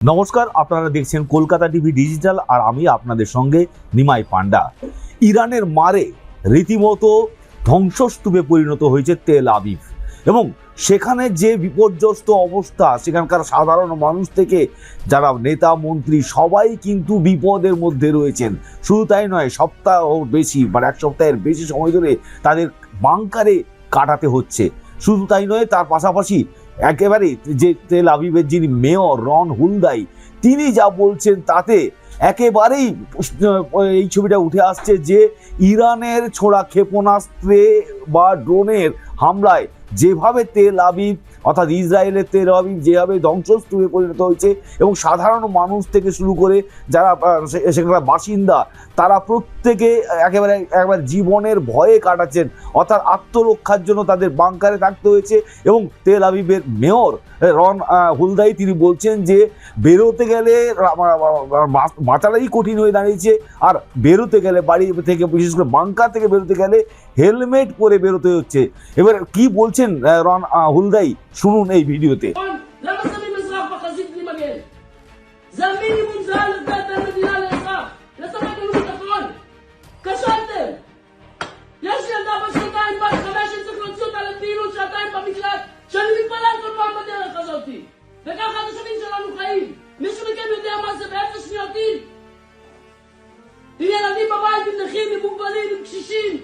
নমস্কার, আপনারা দেখছেন কলকাতা টিভি ডিজিটাল আর আমি আপনাদের সঙ্গে নিমাই পান্ডা। ইরানের মারে রীতিমতো ধ্বংসস্তূপে পরিণত হয়েছে তেল আবিব এবং সেখানে যে বিপর্যস্ত অবস্থা, সেখানকার সাধারণ মানুষ থেকে যারা নেতা মন্ত্রী সবাই কিন্তু বিপদের মধ্যে রয়েছেন। শুধু তাই নয়, সপ্তাহ বেশি এক সপ্তাহের বেশি সময় ধরে তাদের বাংকারে কাটাতে হচ্ছে। শুধু তাই নয়, তার পাশাপাশি একেবারে যে তেল আবিবের যিনি মেয়র রন হুলদাই, তিনি যা বলছেন তাতে একেবারেই এই ছবিটা উঠে আসছে যে ইরানের ছোড়া ক্ষেপণাস্ত্রে বা ড্রোনের হামলায় যেভাবে তেল আবিব অর্থাৎ ইসরায়েলের তেল আবিব যেভাবে ধ্বংসস্তূপে পরিণত হয়েছে এবং সাধারণ মানুষ থেকে শুরু করে যারা সেখানকার বাসিন্দা তারা প্রত্যেকে একেবারে জীবনের ভয়ে কাটাচ্ছেন, অর্থাৎ আত্মরক্ষার জন্য তাদের বাংকারে থাকতে হয়েছে। এবং তেল আবিবের মেয়র রন হুলদাই তিনি বলছেন যে বেরোতে গেলে বাঁচাটাই কঠিন হয়ে দাঁড়িয়েছে, আর বেরোতে গেলে বাড়ি থেকে বিশেষ করে বাংকার থেকে বেরোতে গেলে হেলমেট পরে বেরোতে হচ্ছে। এবার কি বলছেন রন হুলদাই, শুনুন এই ভিডিওতে। וככה התושבים שלנו חיים. מישהו מכם יודע מה זה ב0 שניות טיל? עם ילדים בבית, עם נכים, עם מוגבלים, עם קשישים.